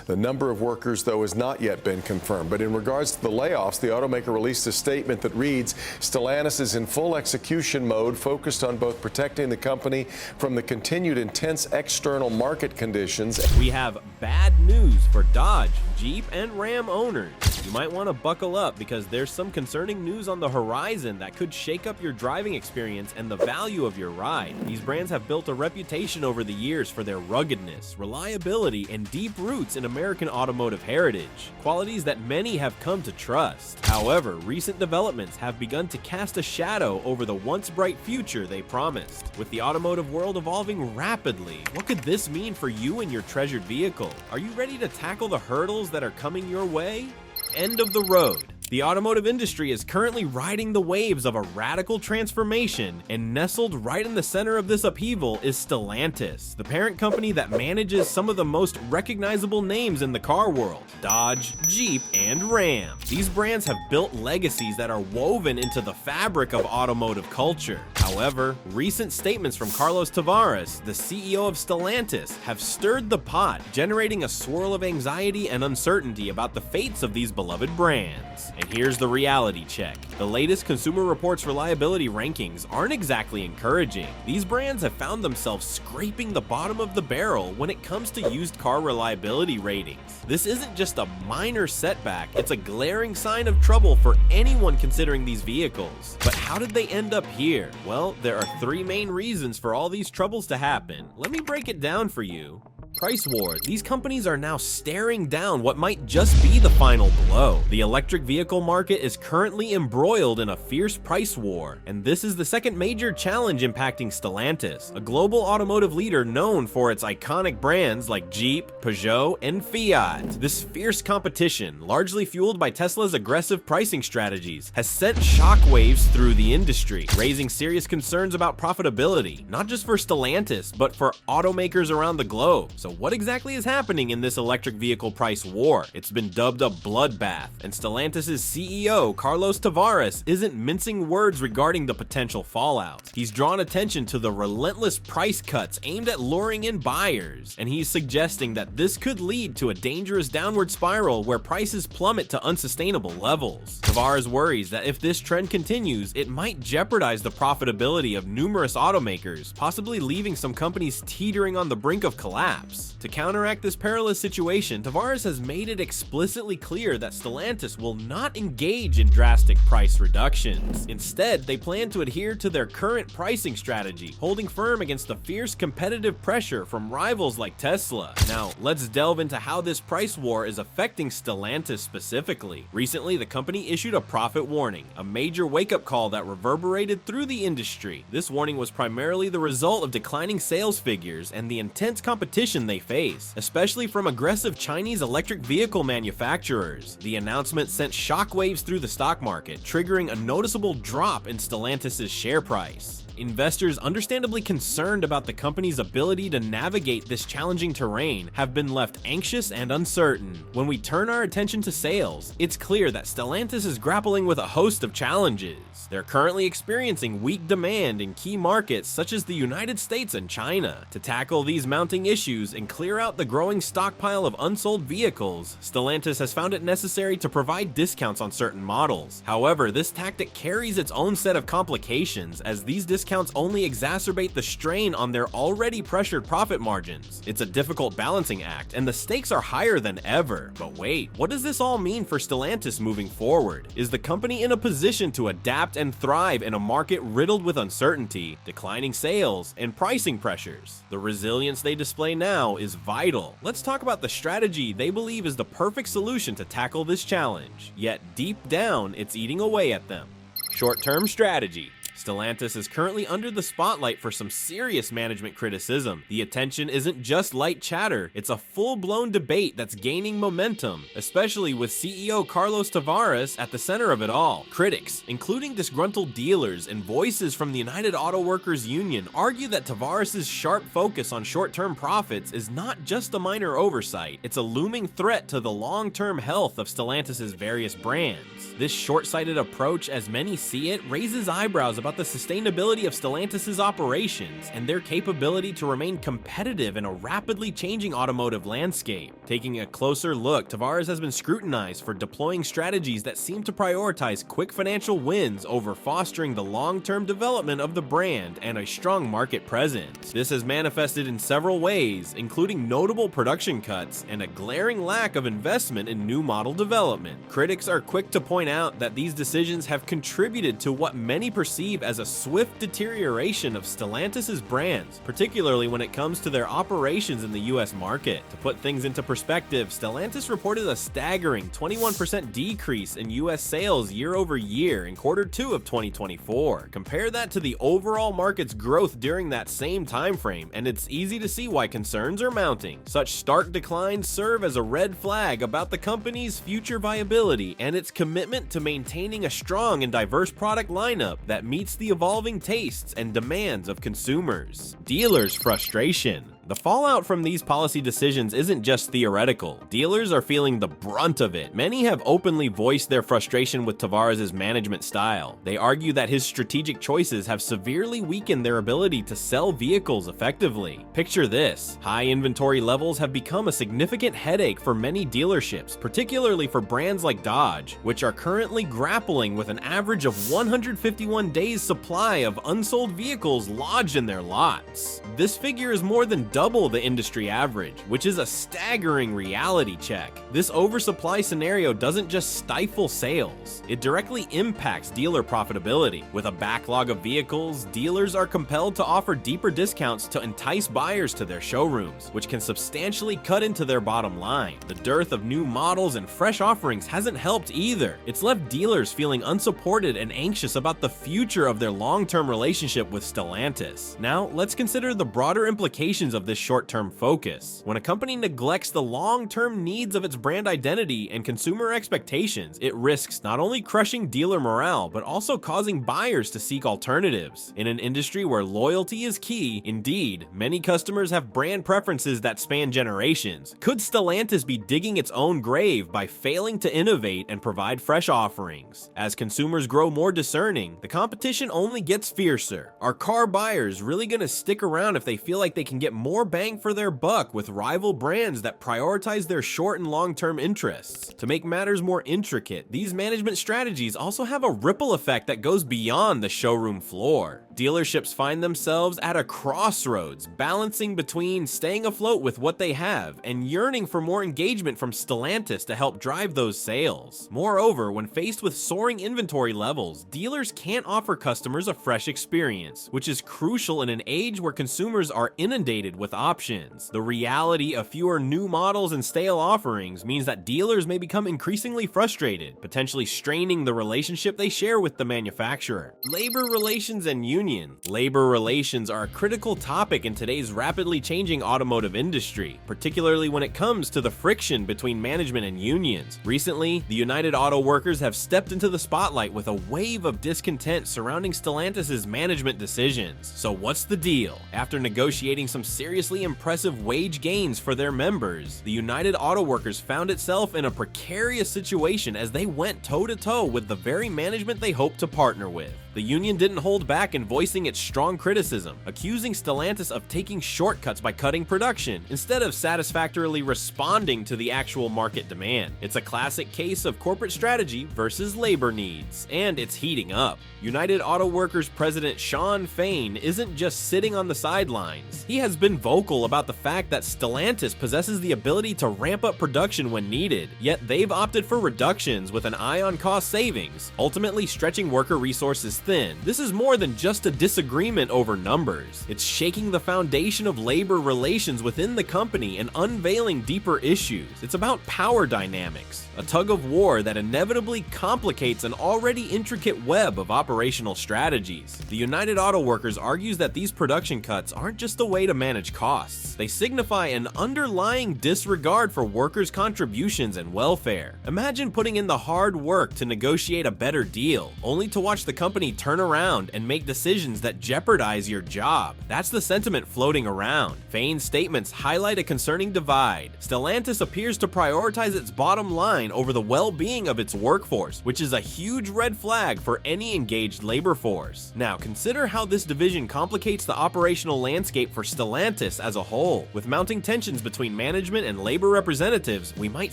The number of workers, though, has not yet been confirmed. But in regards to the layoffs, the automaker released a statement that reads, Stellantis is in full execution mode, focused on both protecting the company from the continued intense external market conditions. We have bad news for Dodge, Jeep, and Ram owners. You might want to buckle up because there's some concerning news on the horizon that could shake up your driving experience and the value of your ride. These brands have built a reputation over the years for their ruggedness, reliability, and deep roots in American automotive heritage, qualities that many have come to trust. However, recent developments have begun to cast a shadow over the once bright future they promised. With the automotive world evolving rapidly, what could this mean for you and your treasured vehicle? Are you ready to tackle the hurdles that are coming your way? End of the road. The automotive industry is currently riding the waves of a radical transformation, and nestled right in the center of this upheaval is Stellantis, the parent company that manages some of the most recognizable names in the car world: Dodge, Jeep, and Ram. These brands have built legacies that are woven into the fabric of automotive culture. However, recent statements from Carlos Tavares, the CEO of Stellantis, have stirred the pot, generating a swirl of anxiety and uncertainty about the fates of these beloved brands. And here's the reality check. The latest Consumer Reports reliability rankings aren't exactly encouraging. These brands have found themselves scraping the bottom of the barrel when it comes to used car reliability ratings. This isn't just a minor setback, it's a glaring sign of trouble for anyone considering these vehicles. But how did they end up here? Well, there are three main reasons for all these troubles to happen. Let me break it down for you. Price war. These companies are now staring down what might just be the final blow. The electric vehicle market is currently embroiled in a fierce price war, and this is the second major challenge impacting Stellantis, a global automotive leader known for its iconic brands like Jeep, Peugeot, and Fiat. This fierce competition, largely fueled by Tesla's aggressive pricing strategies, has sent shockwaves through the industry, raising serious concerns about profitability, not just for Stellantis, but for automakers around the globe. So what exactly is happening in this electric vehicle price war? It's been dubbed a bloodbath, and Stellantis' CEO, Carlos Tavares, isn't mincing words regarding the potential fallout. He's drawn attention to the relentless price cuts aimed at luring in buyers, and he's suggesting that this could lead to a dangerous downward spiral where prices plummet to unsustainable levels. Tavares worries that if this trend continues, it might jeopardize the profitability of numerous automakers, possibly leaving some companies teetering on the brink of collapse. To counteract this perilous situation, Tavares has made it explicitly clear that Stellantis will not engage in drastic price reductions. Instead, they plan to adhere to their current pricing strategy, holding firm against the fierce competitive pressure from rivals like Tesla. Now, let's delve into how this price war is affecting Stellantis specifically. Recently, the company issued a profit warning, a major wake-up call that reverberated through the industry. This warning was primarily the result of declining sales figures and the intense competition they face, especially from aggressive Chinese electric vehicle manufacturers. The announcement sent shockwaves through the stock market, triggering a noticeable drop in Stellantis' share price. Investors, understandably concerned about the company's ability to navigate this challenging terrain, have been left anxious and uncertain. When we turn our attention to sales, it's clear that Stellantis is grappling with a host of challenges. They're currently experiencing weak demand in key markets such as the United States and China. To tackle these mounting issues and clear out the growing stockpile of unsold vehicles, Stellantis has found it necessary to provide discounts on certain models. However, this tactic carries its own set of complications, as these discounts only exacerbate the strain on their already pressured profit margins. It's a difficult balancing act, and the stakes are higher than ever. But wait, what does this all mean for Stellantis moving forward? Is the company in a position to adapt and thrive in a market riddled with uncertainty, declining sales, and pricing pressures? The resilience they display now is vital. Let's talk about the strategy they believe is the perfect solution to tackle this challenge. Yet deep down, it's eating away at them. Short-term strategy. Stellantis is currently under the spotlight for some serious management criticism. The attention isn't just light chatter, it's a full-blown debate that's gaining momentum, especially with CEO Carlos Tavares at the center of it all. Critics, including disgruntled dealers and voices from the United Auto Workers Union, argue that Tavares' sharp focus on short-term profits is not just a minor oversight, it's a looming threat to the long-term health of Stellantis' various brands. This short-sighted approach, as many see it, raises eyebrows about about the sustainability of Stellantis' operations and their capability to remain competitive in a rapidly changing automotive landscape. Taking a closer look, Tavares has been scrutinized for deploying strategies that seem to prioritize quick financial wins over fostering the long-term development of the brand and a strong market presence. This has manifested in several ways, including notable production cuts and a glaring lack of investment in new model development. Critics are quick to point out that these decisions have contributed to what many perceive as a swift deterioration of Stellantis' brands, particularly when it comes to their operations in the US market. To put things into perspective, Stellantis reported a staggering 21% decrease in US sales year over year in Q2 of 2024. Compare that to the overall market's growth during that same time frame, and it's easy to see why concerns are mounting. Such stark declines serve as a red flag about the company's future viability and its commitment to maintaining a strong and diverse product lineup that meets the evolving tastes and demands of consumers. Dealers' frustration. The fallout from these policy decisions isn't just theoretical. Dealers are feeling the brunt of it. Many have openly voiced their frustration with Tavares' management style. They argue that his strategic choices have severely weakened their ability to sell vehicles effectively. Picture this: high inventory levels have become a significant headache for many dealerships, particularly for brands like Dodge, which are currently grappling with an average of 151 days supply of unsold vehicles lodged in their lots. This figure is more than double the industry average, which is a staggering reality check. This oversupply scenario doesn't just stifle sales, it directly impacts dealer profitability. With a backlog of vehicles, dealers are compelled to offer deeper discounts to entice buyers to their showrooms, which can substantially cut into their bottom line. The dearth of new models and fresh offerings hasn't helped either. It's left dealers feeling unsupported and anxious about the future of their long-term relationship with Stellantis. Now, let's consider the broader implications of this short-term focus. When a company neglects the long-term needs of its brand identity and consumer expectations, it risks not only crushing dealer morale, but also causing buyers to seek alternatives. In an industry where loyalty is key, indeed, many customers have brand preferences that span generations. Could Stellantis be digging its own grave by failing to innovate and provide fresh offerings? As consumers grow more discerning, the competition only gets fiercer. Are car buyers really gonna stick around if they feel like they can get more bang for their buck with rival brands that prioritize their short and long-term interests? To make matters more intricate, these management strategies also have a ripple effect that goes beyond the showroom floor. Dealerships find themselves at a crossroads, balancing between staying afloat with what they have and yearning for more engagement from Stellantis to help drive those sales. Moreover, when faced with soaring inventory levels, dealers can't offer customers a fresh experience, which is crucial in an age where consumers are inundated with options. The reality of fewer new models and stale offerings means that dealers may become increasingly frustrated, potentially straining the relationship they share with the manufacturer. Labor relations and unions. Labor relations are a critical topic in today's rapidly changing automotive industry, particularly when it comes to the friction between management and unions. Recently, the United Auto Workers have stepped into the spotlight with a wave of discontent surrounding Stellantis' management decisions. So what's the deal? After negotiating some seriously impressive wage gains for their members, the United Auto Workers found itself in a precarious situation as they went toe-to-toe with the very management they hoped to partner with. The union didn't hold back in voicing its strong criticism, accusing Stellantis of taking shortcuts by cutting production instead of satisfactorily responding to the actual market demand. It's a classic case of corporate strategy versus labor needs, and it's heating up. United Auto Workers President Shawn Fain isn't just sitting on the sidelines. He has been vocal about the fact that Stellantis possesses the ability to ramp up production when needed, yet they've opted for reductions with an eye on cost savings, ultimately stretching worker resources thin. This is more than just a disagreement over numbers. It's shaking the foundation of labor relations within the company and unveiling deeper issues. It's about power dynamics, a tug of war that inevitably complicates an already intricate web of operational strategies. The United Auto Workers argues that these production cuts aren't just a way to manage costs. They signify an underlying disregard for workers' contributions and welfare. Imagine putting in the hard work to negotiate a better deal, only to watch the company turn around and make decisions that jeopardize your job. That's the sentiment floating around. Fain's statements highlight a concerning divide. Stellantis appears to prioritize its bottom line over the well-being of its workforce, which is a huge red flag for any engaged labor force. Now, consider how this division complicates the operational landscape for Stellantis as a whole. With mounting tensions between management and labor representatives, we might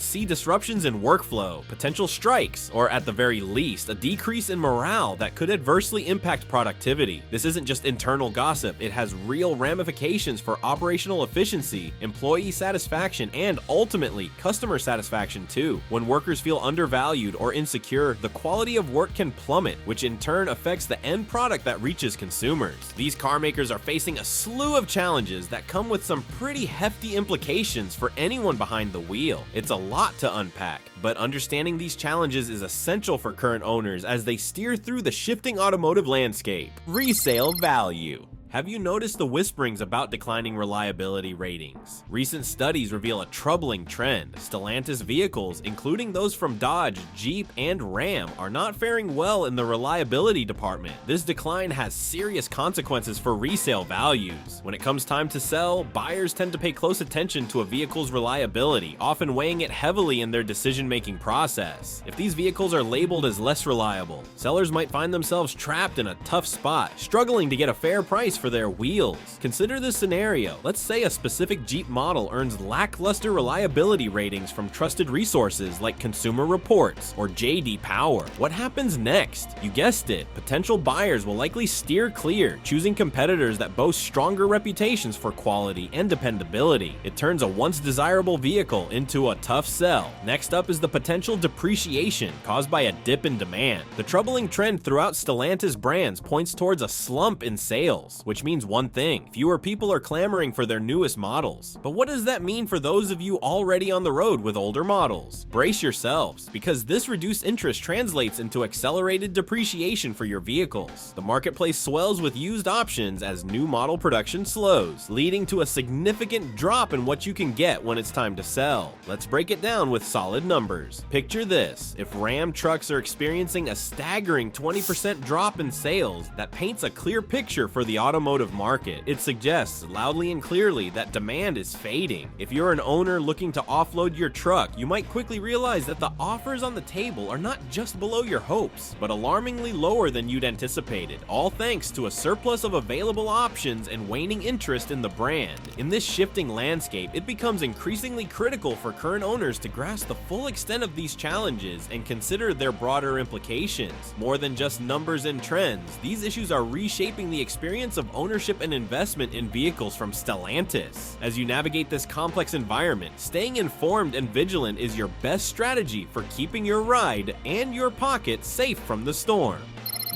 see disruptions in workflow, potential strikes, or at the very least, a decrease in morale that could adversely impact productivity. This isn't just internal gossip, it has real ramifications for operational efficiency, employee satisfaction, and ultimately, customer satisfaction too. When workers feel undervalued or insecure, the quality of work can plummet, which in turn affects the end product that reaches consumers. These car makers are facing a slew of challenges that come with some pretty hefty implications for anyone behind the wheel. It's a lot to unpack, but understanding these challenges is essential for current owners as they steer through the shifting automotive landscape. Resale value. Have you noticed the whisperings about declining reliability ratings? Recent studies reveal a troubling trend. Stellantis vehicles, including those from Dodge, Jeep, and Ram, are not faring well in the reliability department. This decline has serious consequences for resale values. When it comes time to sell, buyers tend to pay close attention to a vehicle's reliability, often weighing it heavily in their decision-making process. If these vehicles are labeled as less reliable, sellers might find themselves trapped in a tough spot, struggling to get a fair price for their wheels. Consider this scenario. Let's say a specific Jeep model earns lackluster reliability ratings from trusted resources like Consumer Reports or JD Power. What happens next? You guessed it, potential buyers will likely steer clear, choosing competitors that boast stronger reputations for quality and dependability. It turns a once desirable vehicle into a tough sell. Next up is the potential depreciation caused by a dip in demand. The troubling trend throughout Stellantis brands points towards a slump in sales, which means one thing: fewer people are clamoring for their newest models. But what does that mean for those of you already on the road with older models? Brace yourselves, because this reduced interest translates into accelerated depreciation for your vehicles. The marketplace swells with used options as new model production slows, leading to a significant drop in what you can get when it's time to sell. Let's break it down with solid numbers. Picture this: if Ram trucks are experiencing a staggering 20% drop in sales, that paints a clear picture for the automotive market. It suggests loudly and clearly that demand is fading. If you're an owner looking to offload your truck, you might quickly realize that the offers on the table are not just below your hopes, but alarmingly lower than you'd anticipated, all thanks to a surplus of available options and waning interest in the brand. In this shifting landscape, it becomes increasingly critical for current owners to grasp the full extent of these challenges and consider their broader implications. More than just numbers and trends, these issues are reshaping the experience of ownership and investment in vehicles from Stellantis. As you navigate this complex environment, staying informed and vigilant is your best strategy for keeping your ride and your pocket safe from the storm.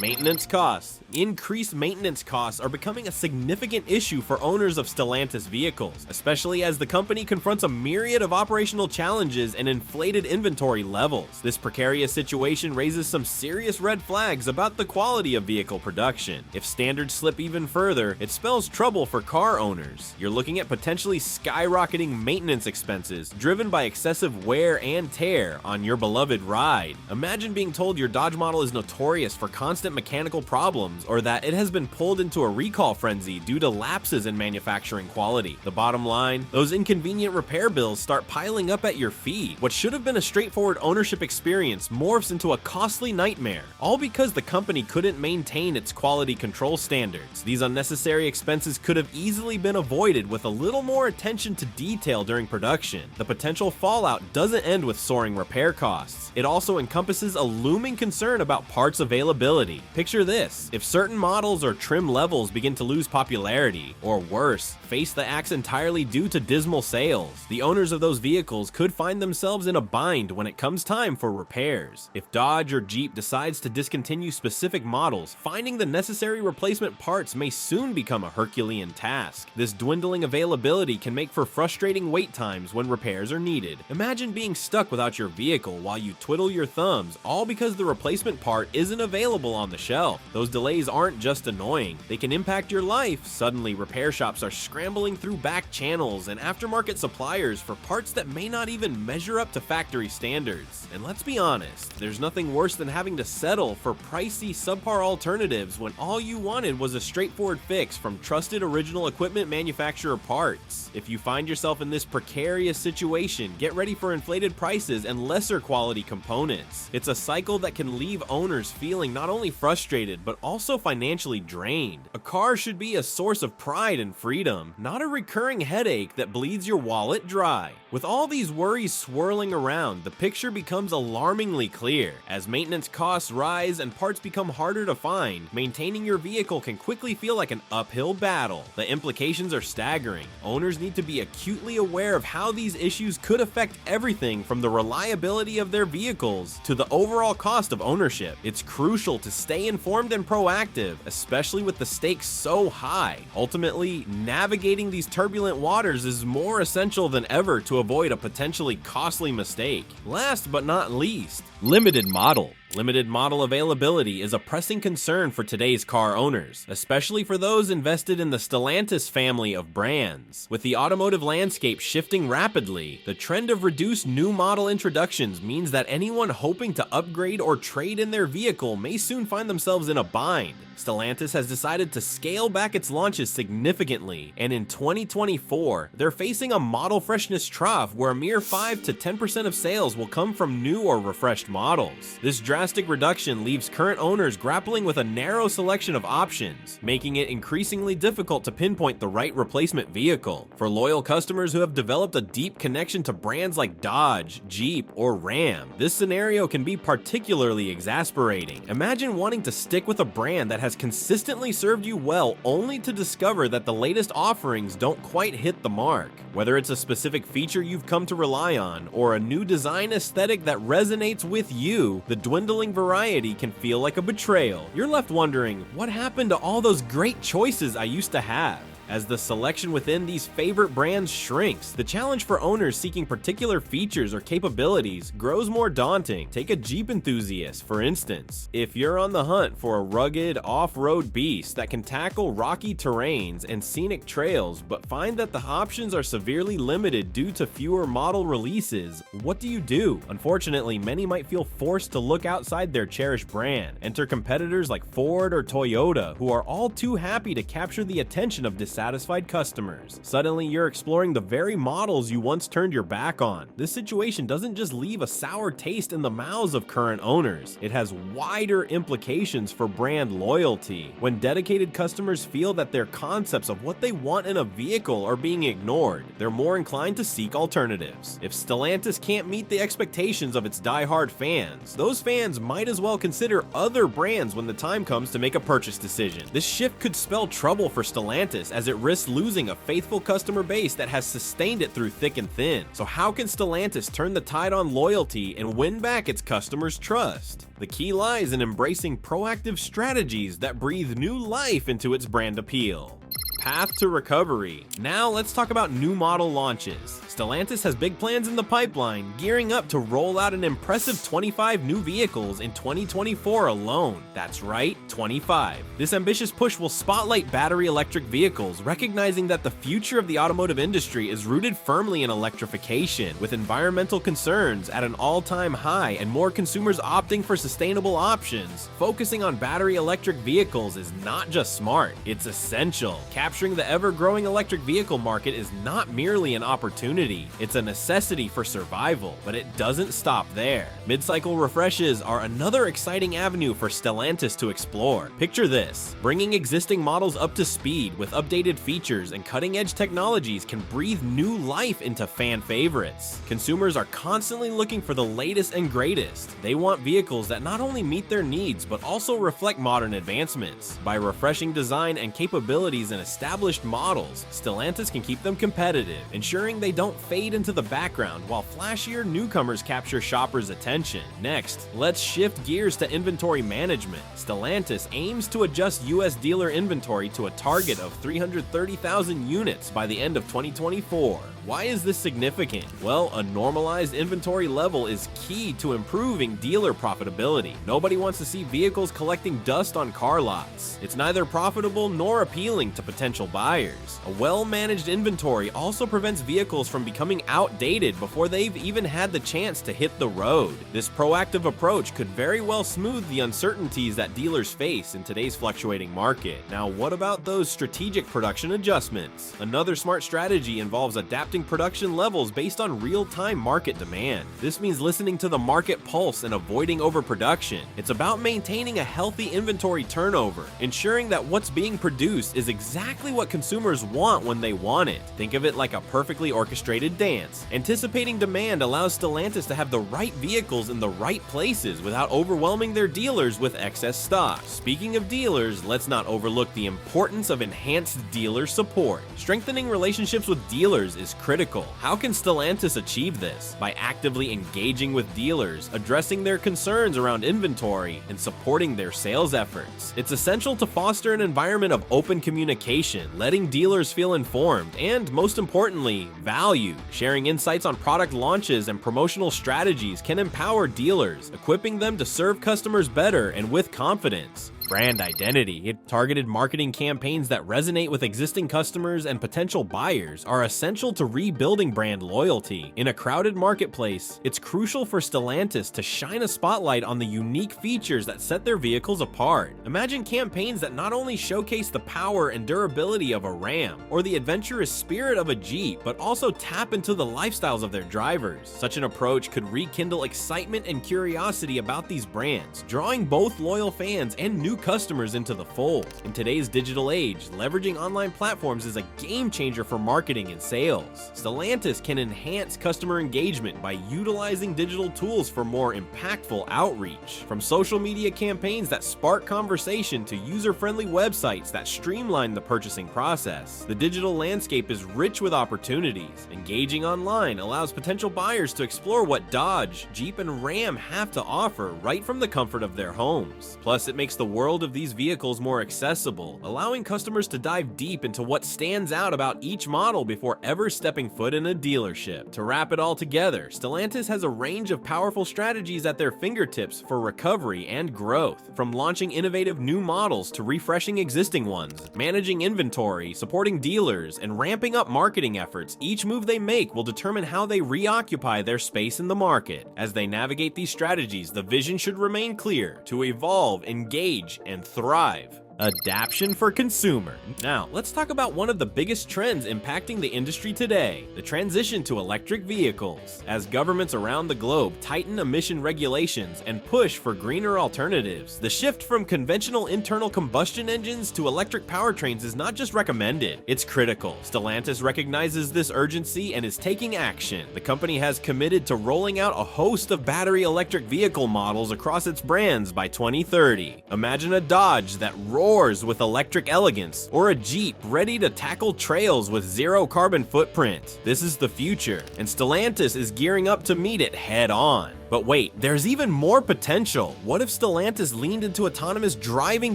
Maintenance costs. Increased maintenance costs are becoming a significant issue for owners of Stellantis vehicles, especially as the company confronts a myriad of operational challenges and inflated inventory levels. This precarious situation raises some serious red flags about the quality of vehicle production. If standards slip even further, it spells trouble for car owners. You're looking at potentially skyrocketing maintenance expenses driven by excessive wear and tear on your beloved ride. Imagine being told your Dodge model is notorious for constant mechanical problems, or that it has been pulled into a recall frenzy due to lapses in manufacturing quality. The bottom line, those inconvenient repair bills start piling up at your feet. What should have been a straightforward ownership experience morphs into a costly nightmare, all because the company couldn't maintain its quality control standards. These unnecessary expenses could have easily been avoided with a little more attention to detail during production. The potential fallout doesn't end with soaring repair costs. It also encompasses a looming concern about parts availability. Picture this: if certain models or trim levels begin to lose popularity, or worse, face the axe entirely due to dismal sales, the owners of those vehicles could find themselves in a bind when it comes time for repairs. If Dodge or Jeep decides to discontinue specific models, finding the necessary replacement parts may soon become a Herculean task. This dwindling availability can make for frustrating wait times when repairs are needed. Imagine being stuck without your vehicle while you twiddle your thumbs, all because the replacement part isn't available on the shelf. Those delays delays aren't just annoying, they can impact your life. Suddenly, repair shops are scrambling through back channels and aftermarket suppliers for parts that may not even measure up to factory standards. And let's be honest, there's nothing worse than having to settle for pricey, subpar alternatives when all you wanted was a straightforward fix from trusted original equipment manufacturer parts. If you find yourself in this precarious situation, get ready for inflated prices and lesser quality components. It's a cycle that can leave owners feeling not only frustrated, but also financially drained. A car should be a source of pride and freedom, not a recurring headache that bleeds your wallet dry. With all these worries swirling around, the picture becomes alarmingly clear. As maintenance costs rise and parts become harder to find, maintaining your vehicle can quickly feel like an uphill battle. The implications are staggering. Owners need to be acutely aware of how these issues could affect everything from the reliability of their vehicles to the overall cost of ownership. It's crucial to stay informed and proactive, especially with the stakes so high. Ultimately, navigating these turbulent waters is more essential than ever to avoid a potentially costly mistake. Last but not least, limited model. Limited model availability is a pressing concern for today's car owners, especially for those invested in the Stellantis family of brands. With the automotive landscape shifting rapidly, the trend of reduced new model introductions means that anyone hoping to upgrade or trade in their vehicle may soon find themselves in a bind. Stellantis has decided to scale back its launches significantly, and in 2024, they're facing a model freshness trough where a mere 5 to 10% of sales will come from new or refreshed models. This drastic reduction leaves current owners grappling with a narrow selection of options, making it increasingly difficult to pinpoint the right replacement vehicle. For loyal customers who have developed a deep connection to brands like Dodge, Jeep, or Ram, this scenario can be particularly exasperating. Imagine wanting to stick with a brand that has consistently served you well only to discover that the latest offerings don't quite hit the mark. Whether it's a specific feature you've come to rely on or a new design aesthetic that resonates with you, the dwindling variety can feel like a betrayal. You're left wondering, what happened to all those great choices I used to have? As the selection within these favorite brands shrinks, the challenge for owners seeking particular features or capabilities grows more daunting. Take a Jeep enthusiast, for instance. If you're on the hunt for a rugged, off-road beast that can tackle rocky terrains and scenic trails, but find that the options are severely limited due to fewer model releases, what do you do? Unfortunately, many might feel forced to look outside their cherished brand. Enter competitors like Ford or Toyota, who are all too happy to capture the attention of dissatisfied customers. Suddenly, you're exploring the very models you once turned your back on. This situation doesn't just leave a sour taste in the mouths of current owners, it has wider implications for brand loyalty. When dedicated customers feel that their concepts of what they want in a vehicle are being ignored, they're more inclined to seek alternatives. If Stellantis can't meet the expectations of its die-hard fans, those fans might as well consider other brands when the time comes to make a purchase decision. This shift could spell trouble for Stellantis as it risks losing a faithful customer base that has sustained it through thick and thin. So how can Stellantis turn the tide on loyalty and win back its customers' trust? The key lies in embracing proactive strategies that breathe new life into its brand appeal. Path to recovery. Now let's talk about new model launches. Stellantis has big plans in the pipeline, gearing up to roll out an impressive 25 new vehicles in 2024 alone. That's right, 25. This ambitious push will spotlight battery electric vehicles, recognizing that the future of the automotive industry is rooted firmly in electrification, with environmental concerns at an all-time high and more consumers opting for sustainable options. Focusing on battery electric vehicles is not just smart, it's essential. Capturing the ever-growing electric vehicle market is not merely an opportunity, it's a necessity for survival, but it doesn't stop there. Mid-cycle refreshes are another exciting avenue for Stellantis to explore. Picture this: bringing existing models up to speed with updated features and cutting-edge technologies can breathe new life into fan favorites. Consumers are constantly looking for the latest and greatest. They want vehicles that not only meet their needs, but also reflect modern advancements. By refreshing design and capabilities in established models, Stellantis can keep them competitive, ensuring they don't fade into the background while flashier newcomers capture shoppers' attention. Next, let's shift gears to inventory management. Stellantis aims to adjust US dealer inventory to a target of 330,000 units by the end of 2024. Why is this significant? Well, a normalized inventory level is key to improving dealer profitability. Nobody wants to see vehicles collecting dust on car lots. It's neither profitable nor appealing to potential buyers. A well-managed inventory also prevents vehicles from becoming outdated before they've even had the chance to hit the road. This proactive approach could very well smooth the uncertainties that dealers face in today's fluctuating market. Now, what about those strategic production adjustments? Another smart strategy involves adapting production levels based on real-time market demand. This means listening to the market pulse and avoiding overproduction. It's about maintaining a healthy inventory turnover, ensuring that what's being produced is exactly what consumers want when they want it. Think of it like a perfectly orchestrated dance. Anticipating demand allows Stellantis to have the right vehicles in the right places without overwhelming their dealers with excess stock. Speaking of dealers, let's not overlook the importance of enhanced dealer support. Strengthening relationships with dealers is critical. How can Stellantis achieve this? By actively engaging with dealers, addressing their concerns around inventory, and supporting their sales efforts. It's essential to foster an environment of open communication, letting dealers feel informed, and most importantly, valued. Sharing insights on product launches and promotional strategies can empower dealers, equipping them to serve customers better and with confidence. Brand identity. Targeted marketing campaigns that resonate with existing customers and potential buyers are essential to rebuilding brand loyalty. In a crowded marketplace, it's crucial for Stellantis to shine a spotlight on the unique features that set their vehicles apart. Imagine campaigns that not only showcase the power and durability of a Ram or the adventurous spirit of a Jeep, but also tap into the lifestyles of their drivers. Such an approach could rekindle excitement and curiosity about these brands, drawing both loyal fans and new customers into the fold. In today's digital age, leveraging online platforms is a game changer for marketing and sales. Stellantis can enhance customer engagement by utilizing digital tools for more impactful outreach. From social media campaigns that spark conversation to user-friendly websites that streamline the purchasing process, the digital landscape is rich with opportunities. Engaging online allows potential buyers to explore what Dodge, Jeep, and Ram have to offer right from the comfort of their homes. Plus, it makes the world of these vehicles more accessible, allowing customers to dive deep into what stands out about each model before ever stepping foot in a dealership. To wrap it all together, Stellantis has a range of powerful strategies at their fingertips for recovery and growth. From launching innovative new models to refreshing existing ones, managing inventory, supporting dealers, and ramping up marketing efforts, each move they make will determine how they reoccupy their space in the market. As they navigate these strategies, the vision should remain clear: to evolve, engage, and thrive. Adaption for consumer. Now, let's talk about one of the biggest trends impacting the industry today: the transition to electric vehicles. As governments around the globe tighten emission regulations and push for greener alternatives, the shift from conventional internal combustion engines to electric powertrains is not just recommended, it's critical. Stellantis recognizes this urgency and is taking action. The company has committed to rolling out a host of battery electric vehicle models across its brands by 2030. Imagine a Dodge that roars with electric elegance, or a Jeep ready to tackle trails with zero carbon footprint. This is the future, and Stellantis is gearing up to meet it head on. But wait, there's even more potential. What if Stellantis leaned into autonomous driving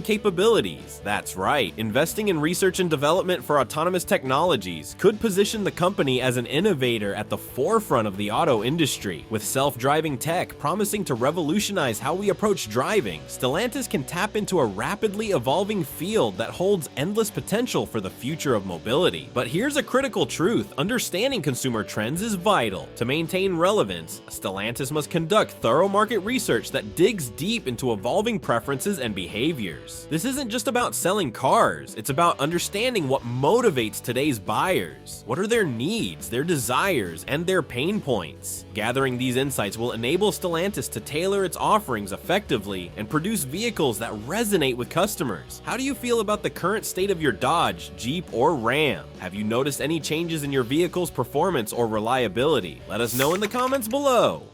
capabilities? That's right, investing in research and development for autonomous technologies could position the company as an innovator at the forefront of the auto industry. With self-driving tech promising to revolutionize how we approach driving, Stellantis can tap into a rapidly evolving field that holds endless potential for the future of mobility. But here's a critical truth: understanding consumer trends is vital. To maintain relevance, Stellantis must conduct thorough market research that digs deep into evolving preferences and behaviors. This isn't just about selling cars, it's about understanding what motivates today's buyers. What are their needs, their desires, and their pain points? Gathering these insights will enable Stellantis to tailor its offerings effectively and produce vehicles that resonate with customers. How do you feel about the current state of your Dodge, Jeep, or Ram? Have you noticed any changes in your vehicle's performance or reliability? Let us know in the comments below.